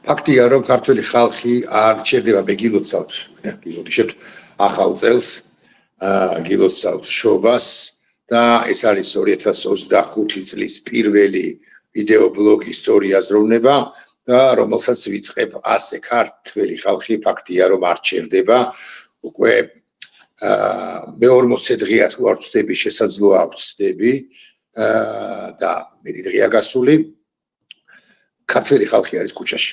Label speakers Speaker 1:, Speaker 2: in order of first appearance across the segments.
Speaker 1: ფაქტია, რომ ქართული ხალხი არ ჩერდება მეგილოცავს, გილოდიშებთ ახალ წელს, გილოცავს შობას და ეს არის 2025 წლის პირველი ვიდეობლოგი სწორი აზროვნება და რომელსაც ვიწყებ ასე ქართული ხალხი ფაქტია, რომ არ ჩერდება უკვე მე-40 დღეა თუ არ ვწდები შესაძლოა ვწდები და მე დღეა გასული ქართული ხალხი არის ქუჩაში.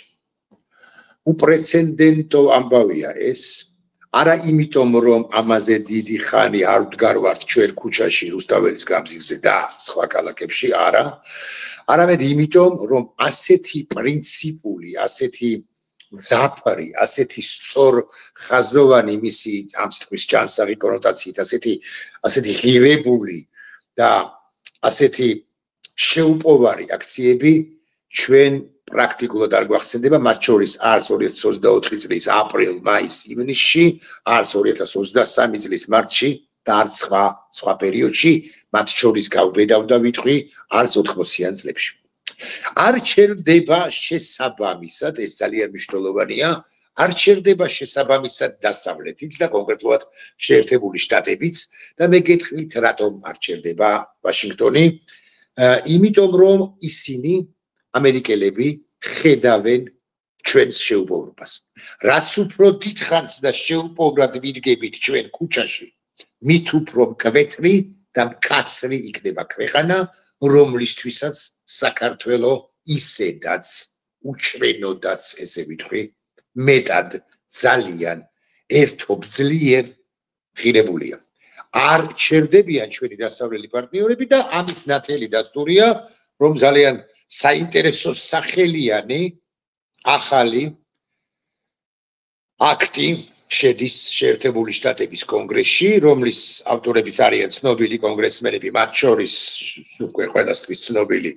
Speaker 1: უპრეცედენტო ამბავია ეს, არა იმიტომ რომ ამაზე დიდი ხანი არ ვდგარვართ ჩვენ ქუჩაში რუსთაველის გამზირზე და სხვა ქალაქებში, არა, არამედ იმიტომ რომ ასეთი პრინციპული, ასეთი მძაფრი, ასეთი სწორხაზოვანი მისი ამ სიტყვის ჯანსაღი კონოტაციით, ასეთი ღირებული და ასეთი შეუპოვარი აქციები ჩვენ პრაქტიკულად არ გვახსენდება, მათ შორის არც 2024 წლის აპრილ, მაის, ივნისში, არც 2023 წლის მარტში და არც სხვა პერიოდში, მათ შორის გავბედავდა ვიტყვი, არც 80-იან წლებში. არ ჩერდება შესაბამისად, ეს ძალიან მნიშვნელოვანია, არ ჩერდება შესაბამისად დასავლეთიც და კონკრეტულად შეერთებული შტატებიც და მე გეტყვით, რატომ არ ჩერდება ვაშინგტონი, იმიტომ რომ ისინი ამერიკელები ხედავენ ჩვენს შეუპოვრობას. რაც უფრო დიდხანს და შეუპოვრად ვიდგებით ჩვენ ქუჩაში, მით უფრო მკვეთრი და მკაცრი იქნება ქვეყანა, რომლისთვისაც საქართველო ისედაც უჩვენოდაც, ესე ვიტყვი, მეტად ძალიან ერთობძლიერ ღირებულია. არ ჩერდებიან ჩვენი დასავლელი პარტნიორები და ამის ნათელი დასტურია, რომ ძალიან საინტერესო სახელიანი ახალი აქტი შედის შეერთებული შტატების კონგრესში, რომლის ავტორებიც არიან ცნობილი კონგრესმენები, მათ შორის უკვე ყველასთვის ცნობილი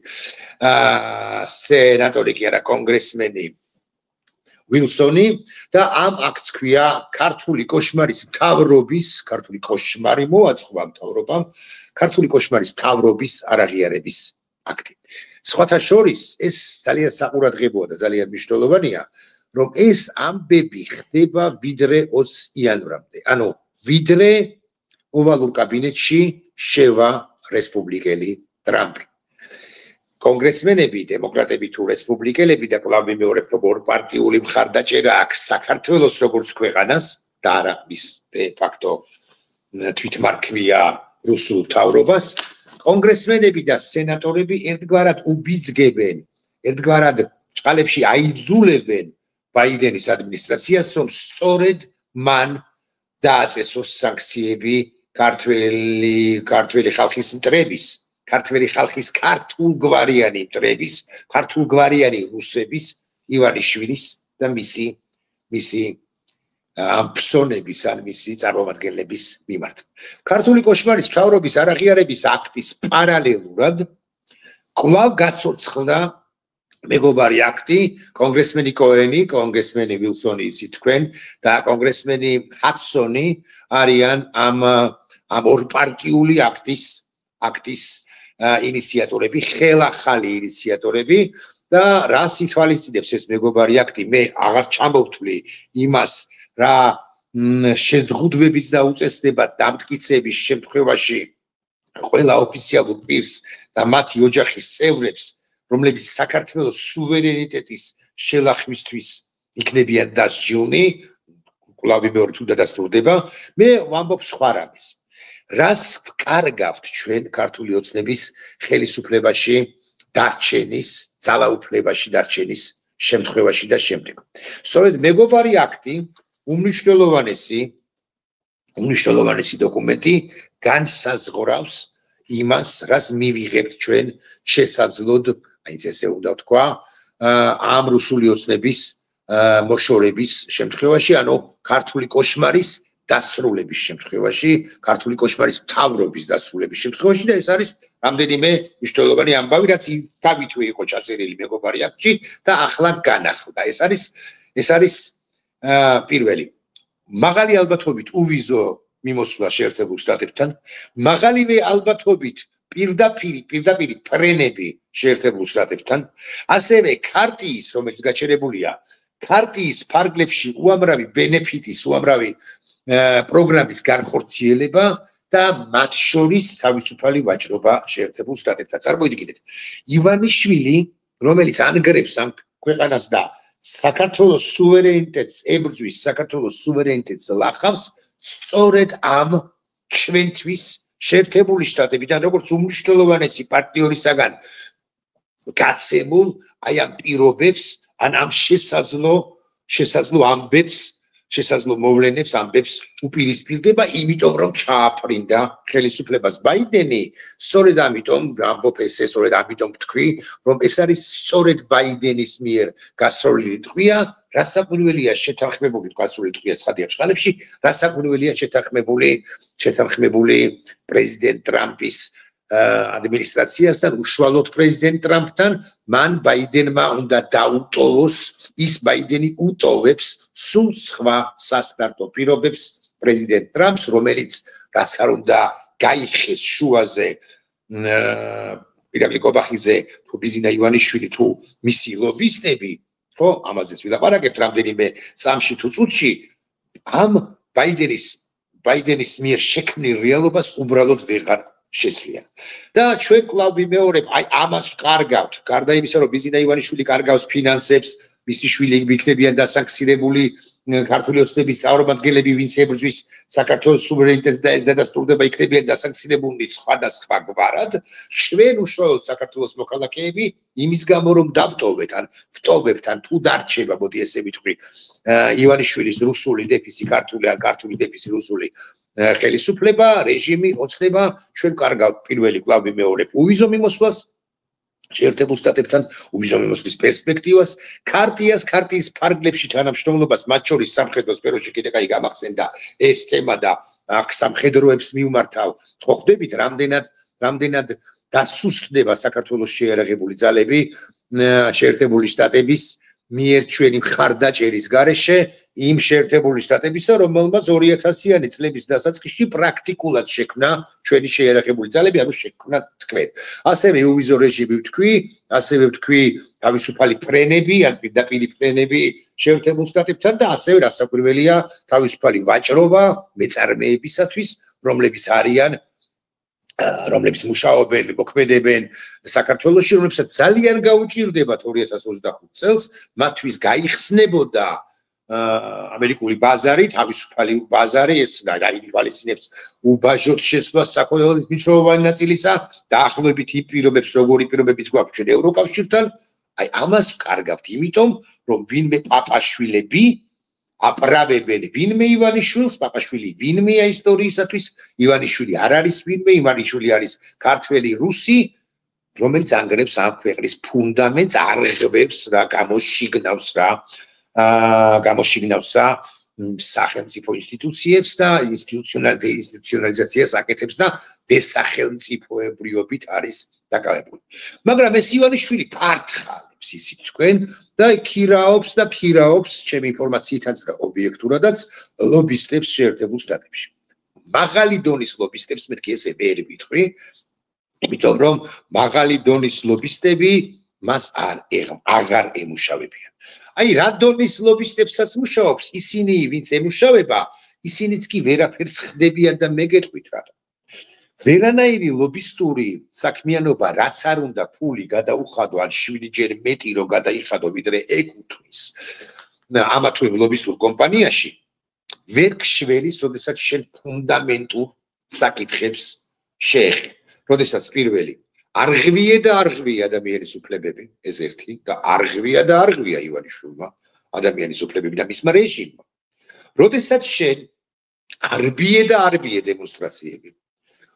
Speaker 1: სენატორი კი არა, კონგრესმენი ვილსონი და ამ აქტს ქვია ქართული კოშმარის მთავრობის, ქართული კოშმარი მოაწყვა მთავრობამ, ქართული კოშმარის მთავრობის არაღიარების აქტი. სხვათა შორის ეს ძალიან საყურადღებოა და ძალიან მნიშვნელოვანია, რომ ეს ამბები ხდება ვიდრე 20 იანვრამდე. ანუ ვიდრე ოვალურ კაბინეტში შევა რესპუბლიკელი ტრამპი. კონგრესმენები, დემოკრატები თუ რესპუბლიკელები და კვლავ ვიმეორებ, რომ ორპარტიული მხარდაჭერა აქვს საქართველოს როგორც ქვეყანას და არა მის დე ფაქტო თვითმარქვია რუსულ მთავრობას. კონგრესმენები და სენატორები ერთგვარად უბიძგებენ, ერთგვარად წყალებში აიძულებენ ბაიდენის ადმინისტრაციას, რომ სწორედ მან დააწესოს სანქციები ქართველი ხალხის მტრების, ქართველი ხალხის ქართულგვარიანი მტრების, ქართულგვარიანი რუსების, ივანიშვილის და მისი ამ ფსონების ან მისი წარმომადგენლების მიმართ. ქართული კოშმარის მთავრობის არაღიარების აქტის პარალელურად კვლავ გაცოცხლდა მეგობარი აქტი, კონგრესმენი კოენი, კონგრესმენი ვილსონი იცით თქვენ და კონგრესმენი ჰადსონი არიან ამ ორპარტიული აქტის ინიციატორები, ხელახალი ინიციატორები და რას ითვალისწინებს ეს მეგობარი აქტი, მე აღარ ჩამოვთვლი იმას, რა შეზღუდვებიც და უწესდება დამტკიცების შემთხვევაში ყველა ოფიციალურ პირს და მათი ოჯახის წევრებს, რომლებიც საქართველოს სუვერენიტეტის შელახმისთვის იქნებიან დასჯილნი, კვლავ ვიმეორებ თუ დადასტურდება, მე ვამბობ სხვა რამეს. რას ვკარგავთ ჩვენ ქართული ოცნების ხელისუფლებაში დარჩენის, ძალაუფლებაში დარჩენის შემთხვევაში და შემდეგ. სწორედ მეგობარი აქტი უმნიშვნელოვანესი დოკუმენტი განსაზღვრავს იმას, რას მივიღებთ ჩვენ შესაძლოდ, აი ესე უნდა ვთქვა, ამ რუსული ოცნების მოშორების შემთხვევაში, ანუ ქართული კოშმარის დასრულების შემთხვევაში, ქართული კოშმარის მთავრობის დასრულების შემთხვევაში და ეს არის რამდენიმე მნიშვნელოვანი ამბავი, რაც თავითვე იყო ჩაწერილი მეგობარი აქტში და ახლა განახლდა. ეს არის პირველი. მაღალი ალბათობით უვიზო მიმოსვლა შეერთებულ შტატებთან, მაღალივე ალბათობით პირდაპირ ფრენები შეერთებულ შტატებთან, ასევე ქარტიის, რომელიც გაჩერებულია, ქარტიის ფარგლებში უამრავი ბენეფიტის, უამრავი პროგრამის განხორციელება და მათ შორის თავისუფალი ვაჭრობა შეერთებულ შტატებთან. წარმოიდგინეთ, ივანიშვილი, რომელიც ანგრევს ამ ქვეყანას და საქართველოს სუვერენიტეტს ებრძვის, საქართველოს სუვერენიტეტს ლახავს, სწორედ ამ ჩვენთვის შეერთებული შტატებიდან, როგორც უმნიშვნელოვანესი პარტნიორისაგან გაცემულ აი ამ პირობებს, ამ შესაძლო ამბებს, შესაძლო მოვლენებს, ამბებს უპირისპირდება, იმიტომ რომ ჩააფრინდა ხელისუფლებას ბაიდენი, სწორედ ამიტომ ამბობ ესე, სწორედ ამიტომ თქვი, რომ ეს არის სწორედ ბაიდენის მიერ გასროლილი ტყვია, რასაკვირველია შეთანხმებული გასროლილი ტყვია ცხადია წყალებში, რასაკვირველია შეთანხმებული პრეზიდენტ ტრამპის ადმინისტრაციასთან, უშუალოდ პრეზიდენტ ტრამპთან, მან ბაიდენმა უნდა დაუტოვოს, ის ბაიდენი უტოვებს სულ სხვა სასტარტო პირობებს პრეზიდენტ ტრამპს, რომელიც რაც არ უნდა გაიხეს შუაზე ირაკლი კობახიძე, თუ ბიზინა ივანიშვილი, თუ მისი ლობისტები, ხო, ამაზეც ვილაპარაკებთ რამდენიმე წამში თუ წუთში, ამ ბაიდენის მიერ შექმნილ რეალობას უბრალოდ ვეღარ შეცვლიან. და ჩვენ კვლავ ვიმეორებ, აი ამას ვკარგავთ, გარდა იმისა, რომ ბიზინა ივანიშვილი კარგავს ფინანსებს, მისი შვილი იქნებიან დასანქცირებული ქართული ოცნების წარმომადგენლები, ვინც ებრძვის საქართველოს სუვერენიტეტს და ეს დადასტურდება, იქნებიან დასანქცირებულნი სხვადასხვა გვარად. ჩვენ უშუალოდ საქართველოს მოქალაქეები იმის გამო, რომ დავტოვეთ, ან ვტოვებთ, ან თუ დარჩება, მოდი ესე ვიტყვი, ივანიშვილის რუსული დეფისი, ქართული ან ქართული დეფისი რუსული ხელისუფლება, რეჟიმი, ოცნება, ჩვენ კარგავთ პირველი კვლავ ვიმეორებ უვიზო მიმოსვლას შეერთებულ შტატებთან, უვიზო მიმოსვლის პერსპექტივას, ქარტიის ფარგლებში თანამშრომლობას, მათ შორის სამხედრო სფეროში კიდე კაი გამახსენდა ეს თემა და აქ სამხედროებს მივმართავ, ხო ხვდებით რამდენად დასუსტდება საქართველოს შეიარაღებული ძალები შეერთებული შტატების მიერ ჩვენი მხარდაჭერის გარეშე იმ შეერთებული შტატებისა, რომელმაც 2000-იანი წლების დასაწყისში პრაქტიკულად შექმნა ჩვენი შეიარაღებული ძალები, ანუ შექმნა თქვენ. ასევე უვიზო რეჟიმი ვთქვი, ასევე ვთქვი თავისუფალი ფრენები, ან პირდაპირ ფრენები შეერთებულ შტატებთან და ასევე რასაკვირველია თავისუფალი ვაჭრობა მეწარმეებისათვის, რომლებიც მუშაობენ, მოქმედებენ საქართველოში, რომლებსაც ძალიან გაუჭირდებათ 2025 წელს, მათთვის გაიხსნებოდა ამერიკული ბაზარი, თავისუფალი ბაზარი, ეს გაივალეცინებს უბაჟოდ შესვლას საქართველოს მნიშვნელოვანი ნაწილისა, დაახლოებით იმ პირობებს, როგორი პირობებიც გვაქვს ჩვენ ევროკავშირთან, აი ამას ვკარგავთ, იმიტომ რომ ვინმე პაპაშვილები აპრავებენ ვინმე ივანიშვილს, პაპაშვილი ვინმეა ისტორიისათვის, ივანიშვილი არ არის ვინმე, ივანიშვილი არის ქართველი რუსი, რომელიც ანგრევს ამ ქვეყნის ფუნდამენტს, არღვევს რა, გამოშიგნავს რა სახელმწიფო ინსტიტუციებს და ინსტიტუციონალიზაციას აკეთებს და დესახელმწიფოებრიობით არის დაკავებული. მაგრამ ეს ივანიშვილი ფართხალებს ისიც თქვენ და ქირაობს ჩემი ინფორმაციითაც და ობიექტურადაც ლობისტებს შეერთებულ შტატებში. მაღალი დონის ლობისტებს მეთქი ესე ვერ ვიტყვი, იმიტომ რომ მაღალი დონის ლობისტები მას აღარ ემუშავებიან. აი რა დონის ლობისტებსაც მუშაობს, ისინი ვინც ემუშავება, ისინიც კი ვერაფერს ხდებიან და მე გეტყვით რა. ვერანაირი ლობისტური საქმიანობა, რაც არ უნდა ფული გადაუხადო, ან 7-ჯერ მეტი რომ გადაიხადო, ვიდრე ეკუთვნის ამა თუ იმ ლობისტურ კომპანიაში, ვერ გშველის, როდესაც შენ ფუნდამენტურ საკითხებს შეეხი. როდესაც პირველი არღვია და არღვია ადამიანის უფლებები, ეს ერთი და არღვია და არღვია ივანიშვილმა ადამიანის უფლებები და მისმა რეჟიმმა. როდესაც შენ არბიე და არბიე დემონსტრაციები,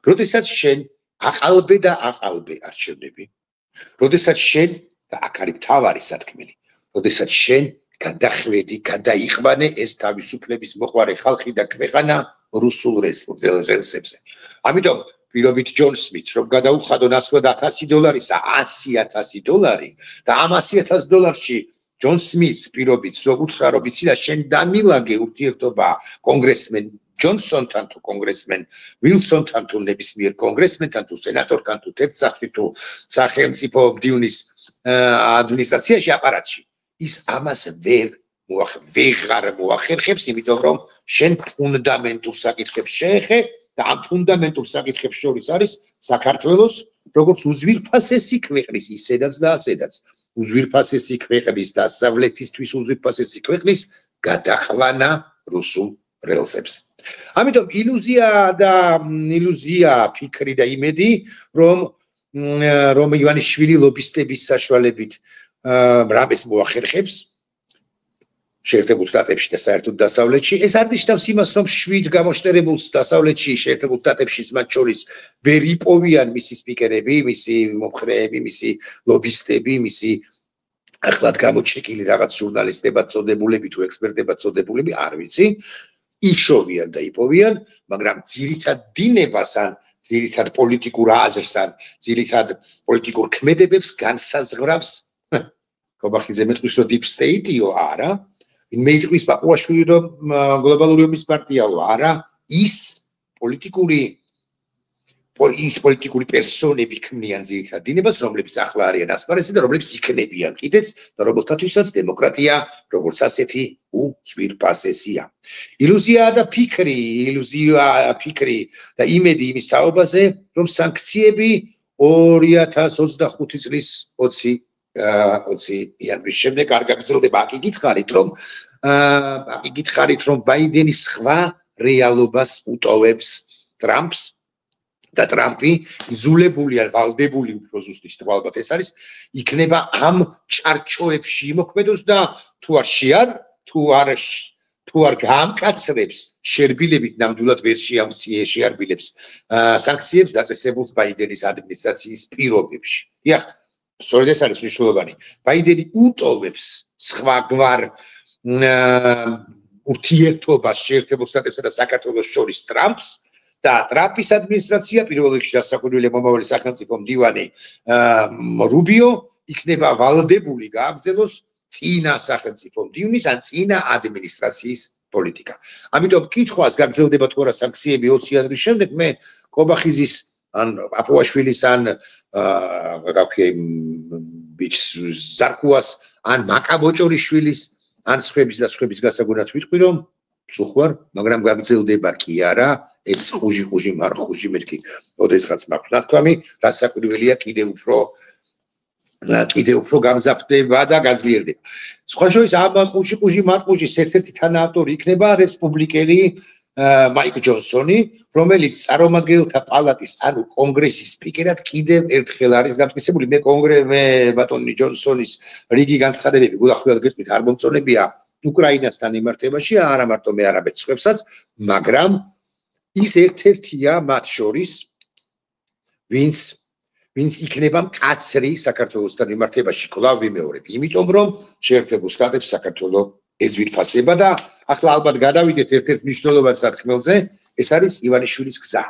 Speaker 1: როდესაც შენ აყალბე და აყალბე არჩევნები, როდესაც შენ და აქ არის მთავარი სათქმელი, როდესაც შენ გადაიყვანე ეს თავისუფლების მოყვარე ხალხი და ქვეყანა რუსულ რელსებზე. ამიტომ პირობით ჯონ სმითს რომ გადაუხადო ნაცვლად $100-ისა, $100,000 და ამ $100,000-ში ჯონ სმითს პირობით რომ უთხრა რომ იცი და შენ დამილაგე ურთიერთობა კონგრესმენ ჯონსონთან თუ კონგრესმენ ვილსონთან თუ ნებისმიერ კონგრესმენთან თუ სენატორთან თუ თეთრსახში თუ სახელმწიფო მდივნის ადმინისტრაციაში აპარატში ის ამას ვეღარ მოახერხებს, იმიტომ რომ შენ ფუნდამენტურ საკითხებს შეეხე და ამ ფუნდამენტურ საკითხებს შორის არის საქართველოს როგორც უძვირფასესი ქვეყნის ისედაც და ასედაც უძვირფასესი ქვეყნის დასავლეთისთვის უძვირფასესი ქვეყნის გადაყვანა რუსულ რელსებზე. ამიტომ ილუზია ფიქრი და იმედი რომ ივანიშვილი ლობისტების საშუალებით რამეს მოახერხებს შეერთებულ შტატებში და საერთოდ დასავლეთში ეს არ ნიშნავს იმას რომ 7 გამოშტერებულ დასავლეთში შეერთებულ შტატებში მათ შორის ვერ იპოვიან მისი სპიკერები, მისი მომხრეები, მისი ლობისტები, მისი ახლად გამოჩეკილი რაღაც ჟურნალისტებად წოდებულები თუ ექსპერტებად წოდებულები არ ვიცი იშოვიან და იპოვიან, მაგრამ ძირითად დინებას ან ძირითად პოლიტიკურ აზრს ან ძირითად პოლიტიკურ ქმედებებს განსაზღვრავს კობახიძე მეტყვის რომ deep state-იო არა მე იტყვის პაპუაშვილი რომ გლობალური ომის პარტიაო არა ის პოლიტიკური პერსონები ქმნიან ძირითად დინებას რომლებიც ახლა არიან ასპარეზზე და რომლებიც იქნებიან კიდეც და რომელთათვისაც დემოკრატია როგორც ასეთი უძვირფასესია ილუზია ფიქრი და იმედი იმის თაობაზე რომ სანქციები 2025 წლის 20 იანვრის შემდეგ არ გაგრძელდება აქ გითხარით რომ ბაიდენი სხვა რეალობას უტოვებს ტრამპს და ტრამპი იზოლებული ან ვალდებული უფრო ზუსტის თვალბათ ეს არის იქნება ამ ჩარჩოებში იმოქმედოს და თუ არ გაამკაცრებს შერბილებით ნამდვილად ვერ შეარბილებს სანქციებს დაწესებულს ბაიდენის ადმინისტრაციის პირობებში დიახ სწორედ ეს არის მნიშვნელოვანი ბაიდენი უტოვებს სხვაგვარ ურთიერთობას შეერთებულ შტატებსა და საქართველოს შორის ტრამპს და ტრამპის ადმინისტრაცია პირველ რიგში დასაკვირველი მომავალი სახელმწიფო მდივანი რუბიო იქნება ვალდებული გააგრძელოს წინა სახელმწიფო მდივნის ან წინა ადმინისტრაციის პოლიტიკა. ამიტომ კითხვას გაგრძელდება თუ არა სანქციები 20 იანვრის შემდეგ მე კობახიძის ან აპუაშვილის ან ზარკუას ან მაკაბოჭორიშვილის ან სხვების გასაგონად ვიტყვი რომ წუხვარ, მაგრამ გაგრძელდება კი არა, ეს ხუჟი მარხუჟი მეთქი. ოდესღაც მაქვს ნათქვამი, დასაკვირველია კიდევ უფრო გამზაფდება და გაძლიერდება. სხვა შორის ამ ხუჟი მარხუჟის ერთ-ერთი თანაავტორი იქნება რესპუბლიკელი მაიკ ჯონსონი, რომელიც წარმომადგენელთა პალატის, ანუ კონგრესის სპიკერად კიდევ ერთხელ არის დამტკიცებული. მე ბატონი ჯონსონის რიგი განცხადებები გულახდილად გეტყვით არ მომწონებია უკრაინასთან იმართებაში, არა მარტო მე არამედ სხვებსაც, მაგრამ ის ერთ-ერთია მათ შორის, ვინც იქნება მკაცრი საქართველოსთან იმართებაში კვლავ ვიმეორებ, იმიტომ რომ შეერთებულ შტატებს საქართველო ეძვირფასება და ახლა ალბათ გადავიდეთ ერთ-ერთ მნიშვნელოვან სათქმელზე, ეს არის ივანიშვილის გზა.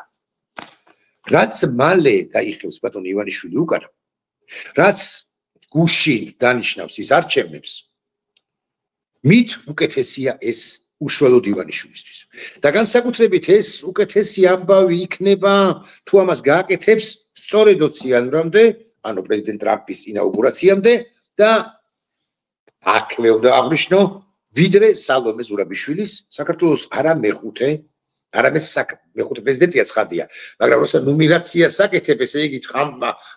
Speaker 1: რაც მალე გაიხევს ბატონი ივანიშვილი უკან, რაც გუშინ დანიშნავს ის არჩევნებს, მით უკეთესია ეს უშუალოდ ივანიშვილისთვის. და განსაკუთრებით ეს უკეთესი ამბავი იქნება თუ ამას გააკეთებს სწორედ 20 იანვრამდე, ანუ პრეზიდენტ ტრამპის ინაუგურაციამდე და აქვე უნდა აღნიშნო ვიდრე სალომე ზურაბიშვილის საქართველოს არა მეხუთე პრეზიდენტია ცხადია, მაგრამ როცა ნუმერაციას აკეთებ, ესე იგი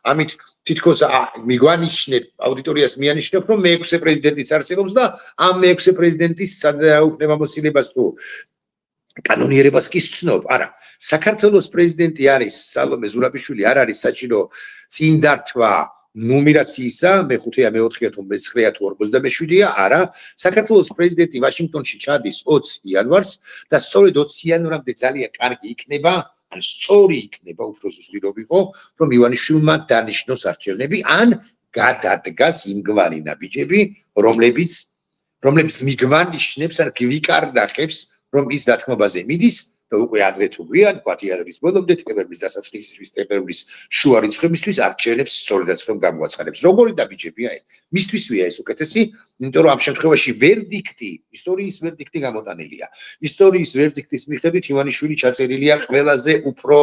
Speaker 1: ამით თითქოს მიგვანიშნებ, აუდიტორიას მიანიშნებ, რომ მეექვსე პრეზიდენტიც არსებობს და ამ მეექვსე პრეზიდენტის უფლებამოსილებას თუ კანონიერებას კი სცნობ. არა, საქართველოს პრეზიდენტი არის სალომე ზურაბიშვილი, არ არის საჭირო წინდართვა ნუმერაციისა, მე-5-ია, მე-4-ია თუ მე-9-ია თუ 47-ია, არა, საქართველოს პრეზიდენტი ვაშინგტონში ჩადის 20 იანვარს და სწორედ 20 იანვრამდე ძალიან კარგი იქნება, ან სწორი იქნება, უფრო ზუსტი რომ ვიყო, რომ ივანიშვილმა დანიშნოს არჩევნები, ან გადადგას იმგვარი ნაბიჯები, რომლებიც მიგვანიშნებს, ან გვიკარდახებს, რომ ის დათმობაზე მიდის და უკვე ადრე თუ გვია, თქვა იანვრის ბოლომდე თებერვლის დასაწყისისთვის, თებერვლის შუა რიცხვებისთვის არჩევნებს სწორედაც რომ გამოაცხადებს. როგორი დაბიჯებია ეს? მისთვისვია ეს უკეთესი, იმიტომ რომ ამ შემთხვევაში ვერდიქტი, ისტორიის ვერდიქტი გამოტანილია. ისტორიის ვერდიქტის მიხედვით ივანიშვილი ჩაწერილია ყველაზე უფრო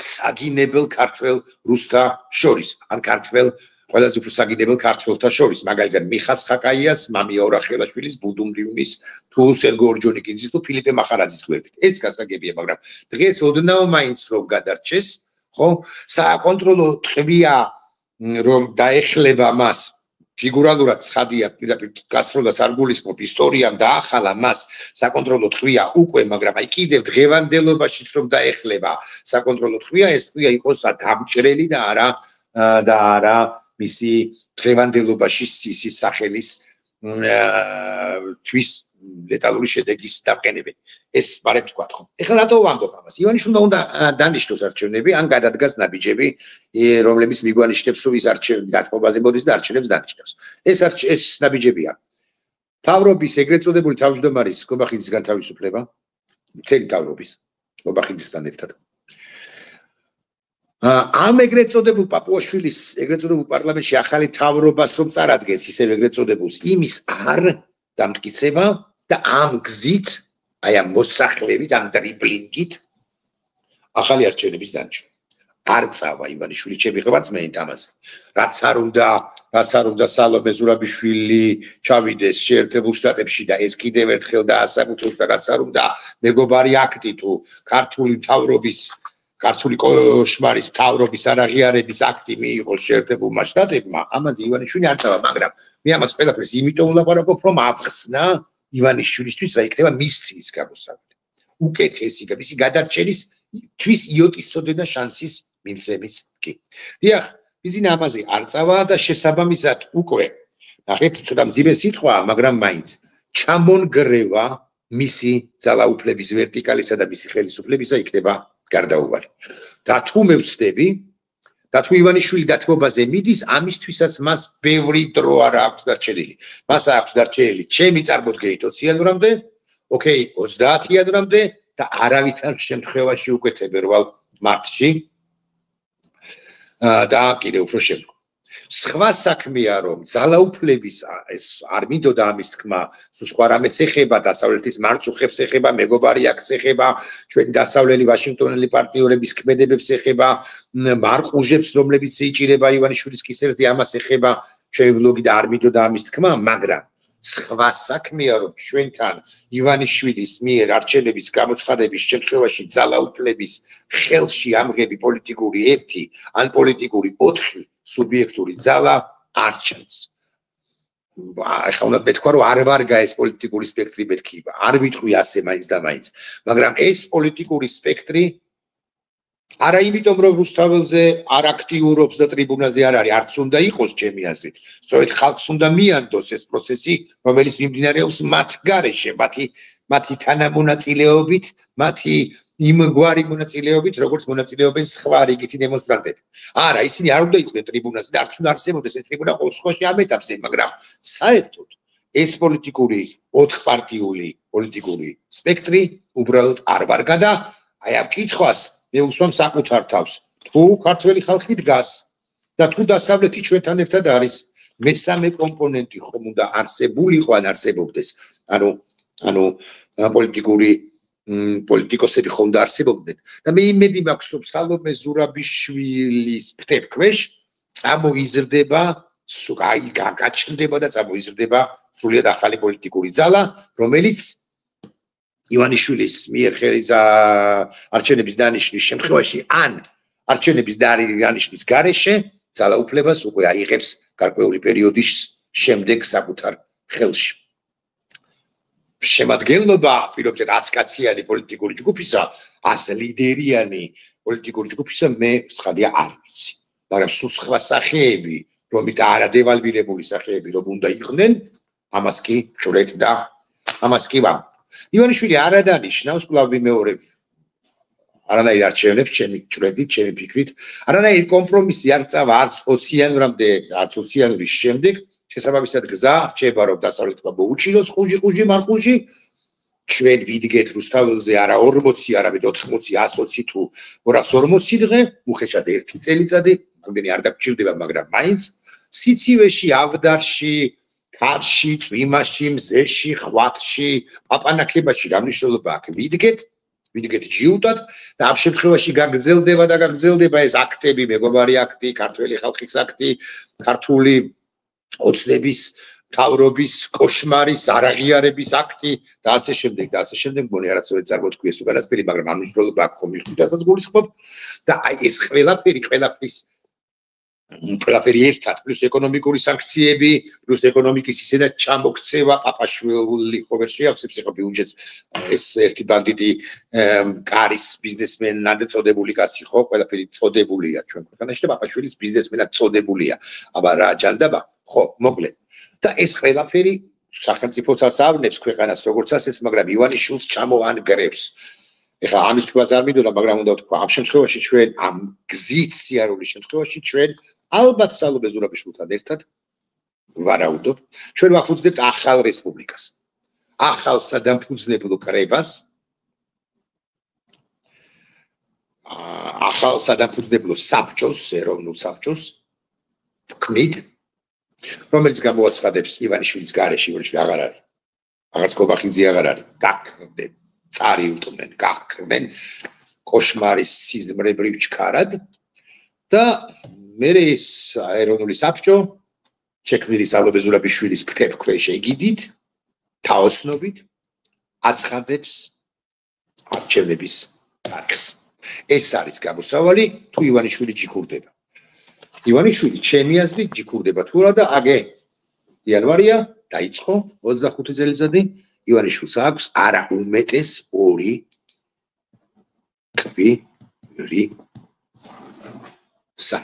Speaker 1: საგინებელ ქართველ რუსთა შორის, ან ქართველ ყველაზე უფრო საგინებელ ქართველთა შორის, მაგალითად მიხა ცხაკაიას, მამია ორახელაშვილის, ბუდუმრიუმის, თუ სერგო ორჯონიკიძის თუ ფილიპე მახარაძის გვერდით. ეს გასაგებია, მაგრამ დღეს ოდნავ მაინც რომ გადარჩეს, ხო? საკონტროლო ტყვია რომ დაეხლება მას ფიგურალურად ცხადია პირდაპირ გასროლას არ გულისხმობ ისტორიამ დაახალა მას საკონტროლო ტყვია უკვე, მაგრამ აი კიდევ დღევანდელობაშიც რომ დაეხლება საკონტროლო ტყვია, ეს ტყვია იყოს დამჭრელი და არა მისი დღევანდელობაში სისის სახელის თვის ლეტალური შედეგის დაყენებელი. ეს მარებ თქვა ხო. ეხლა რატო ვამბობ ამას? ივანიშვილმა უნდა დანიშნოს არჩევნები, ან გადადგას ნაბიჯები, რომლებიც მიგვანიშნებს, რომ ის არჩევნები გათმობაზე მოდის და არჩევნებს დანიშნავს. ეს ნაბიჯებია. თავრობის ეგრეთ წოდებული თავმჯდომარის გობახიძის განთავისუფლება, მთელი თავრობის გობახიძისთან ერთად. ამ ეგრეთ წოდებულ პაპუაშვილის ეგრეთ წოდებულ პარლამენტში ახალი თავრობას რომ წარადგენს, ისევ ეგრეთ წოდებულს, იმის არ დამტკიცება და ამ გზით, აი ამ მოსახლებით, ამ დრიბლინგით ახალი არჩევნების დანიშნა. არ წავა ივანიშვილი ჩემი ღვაწმენით ამაზე. რაც არ უნდა სალომე ზურაბიშვილი ჩავიდეს შეერთებულ შტატებში და ეს კიდევ ერთხელ დაასაკუთროს და რაც არ უნდა მეგობარი აქტი თუ ქართული კოშმარის თავრობის არაღიარების აქტი მიიღოს შეერთებულმა შტატებმა, ამაზე ივანიშვილი არ წავა, მაგრამ მე ამას ყველაფერს იმიტომ ვლაპარაკობ, რომ ავხსნა ივანიშვილისთვის რა იქნება მისთვის გამოსავალი. უკეთესი და მისი გადარჩენის თვის იოტის წოდენა შანსის მიმცემის კი. დიახ, ბიზინა ამაზე არ წავა და შესაბამისად უკვე ნახეთ ცოტა მძიმე სიტყვა, მაგრამ მაინც ჩამონგრევა მისი ძალაუფლების ვერტიკალისა და მისი ხელისუფლებისა იქნება გარდაუვალი. და თუ მე ვწდები და თუ ივანიშვილი დათმობაზე მიდის, ამისთვისაც მას ბევრი დრო არ აქვს დარჩენილი. მას აქვს დარჩენილი ჩემი წარმოდგენით 20 იანვრამდე, ოკეი, 30 იანვრამდე და არავითარ შემთხვევაში უკვე თებერვალ მარტში და კიდევ უფრო შემდგომ. სხვა საქმეა რომ ძალაუფლების ეს არ მინდოდა ამის თქმა, სხვა რამეს ეხება, დასავლეთის მარწუხებს ეხება, მეგობარი აქ ეხება, ჩვენი დასავლელი ვაშინგტონელი პარტნიორების ქმედებებს ეხება, მარყუჟებს, რომლებიც იჭირება ივანიშვილის კისერზე, ამას ეხება ჩვენი ბლოგი და არ მინდოდა ამის თქმა, მაგრამ სხვა საქმეა რომ ჩვენთან ივანიშვილის მიერ არჩევნების გამოცხადების შემთხვევაში ძალაუფლების ხელში ამღები პოლიტიკური 1 ან პოლიტიკური 4 სუბიექტური ძალა არ ჩანს. ახლა უნდა მეთქვა რომ არ ვარგა ეს პოლიტიკური სპექტრი მეთქიება. არ ვიტყვი ასე მაინც და მაინც, მაგრამ ეს პოლიტიკური სპექტრი არა იმიტომ რომ რუსთაველზე არ აქტიურობს და ტრიბუნაზე არ არის, არც უნდა იყოს ჩემი აზრით. სწორედ ხალხს უნდა მიანდოს ეს პროცესი, რომელიც მიმდინარეობს მათ გარეშე, მათი თანამონაწილეობით, მათი იმ გვარი მონაწილეობით, როგორც მონაწილეობენ სხვა რიგითი დემონსტრანტები. არა, ისინი არ უნდა იყვნენ ტრიბუნაზე და არც უნდა არსებობდეს ეს ტრიბუნა ყოველ შემთხვევაში ამ ეტაპზე, მაგრამ საერთოდ ეს პოლიტიკური 4 პარტიული პოლიტიკური სპექტრი უბრალოდ არ ვარგა და აი ამ კითხვას მე უსვამ საკუთარ თავს. თუ ქართველი ხალხი დგას და თუ დასავლეთი ჩვენთან ერთად არის, მესამე კომპონენტი ხომ უნდა არსებულიყო ან არსებობდეს. ანუ პოლიტიკოსები ხომ და არსებობდნენ და მე იმედი მაქვს რომ სალომე ზურაბიშვილის ფრთქვეშ წამოიზრდება გაჩნდება და წამოიზრდება სრულიად ახალი პოლიტიკური ძალა, რომელიც ივანიშვილის მიერ არჩევნების დანიშნის შემთხვევაში ან არჩევნების დანიშნის გარეშე ძალაუფლებას უკვე აიღებს გარკვეული პერიოდის შემდეგ საკუთარ ხელში. შემადგენლობა პირობითად 100 კაციანი პოლიტიკური ჯგუფისა, 100 ლიდერიანი პოლიტიკური ჯგუფისა მე ცხადია არ ვიცი. მაგრამ სულ სხვა სახეები, რომით არადევალვირებული სახეები რომ უნდა იყვნენ, ამას კი ვჭვრეთ და ამას კი ვამბობ. ივანიშვილი არ ადანიშნავს კვლავ ვიმეორებ არანაირ არჩევნებს ჩემი ჭვრეთით, ჩემი ფიქრით, არანაირ კომპრომისი არ წავა არც 20 იანვრამდე, არც 20 იანვრის შემდეგ. შესაბამისად გზა რჩება რომ დასავლეთმა მოუჩინოს ხუჟი მარხუჟი ჩვენ ვიდგეთ რუსთაველზე არა 40, არამედ 80, 120 თუ 240 დღე, უხეშად 1 წელიწადი, რამდენი არ დაგჭირდება, მაგრამ მაინც სიცივეში, ავდარში, ქარში, წვიმაში, მზეში, ხვათში, პაპანაკებაში რა მნიშვნელობა აქვს? ვიდგეთ ჯიუტად და ამ შემთხვევაში გაგრძელდება ეს აქტები, მეგობარი აქტი, ქართველი ხალხის აქტი, ქართული ოცნების თავრობის კოშმარის არაღიარების აქტი და ასე შემდეგ მგონი არაცორი წარმოთქვი ეს უკანასკნელი, მაგრამ ამ მნიშვნელობა აქვს ხომ იხდასაც გულისხმობ და აი ეს ყველაფერი ერთად პლუს ეკონომიკური სანქციები, პლუს ეკონომიკის ისედაც ჩამოქცევა, პაპაშვილი ხო ვერ შეავსებს ახლა ბიუჯეტს ეს ერთი ბანდიტი კარის ბიზნესმენად წოდებული კაცი ხო, ყველაფერი წოდებულია ჩვენ ქვეყანაში და პაპაშვილის ბიზნესმენად წოდებულია. აბა რა ჯანდაბა? ხო, მოკლედ. და ეს ყველაფერი სახელმწიფოსაც ავნებს ქვეყანას როგორც ასეც, მაგრამ ივანიშვილს ჩამოანგრევს. ეხლა ამის თქვაც არ მინდოდა, მაგრამ უნდა ვთქვა, ამ შემთხვევაში ჩვენ ამ გზით სიარულის შემთხვევაში ჩვენ ალბათ სალობე ზურაბიშვილთან ერთად ვარაუდობ, ჩვენ ვაფუძნებთ ახალ რესპუბლიკას, ახალ სადამფუძნებლო კრებას, ახალ სადამფუძნებლო საბჭოს, ეროვნულ საბჭოს ვქმნით, რომელიც გამოაცხადებს ივანიშვილის გარეშე, ივანიშვილი აღარ არის, აღარც კობახიძე აღარ არის, გაქრდნენ, წარიუტნენ, გაქრდნენ კოშმარის სიზმრებრივ ჩქარად და მე ეს ეროვნული საბჭო შექმნილი სალობე ზურაბიშვილის ფრთქვეშ ეგიდით, თაოსნობით აცხადებს არჩევნების თარიღს. ეს არის გამოსავალი, თუ ივანიშვილი ჯიქურდება. ივანიშვილი ჩემი აზრით ჯიქურდება თუ არა და აგე იანვარია დაიწყო 25 წელიწადი ივანიშვილს აქვს არა უმეტეს 2 კვირი სა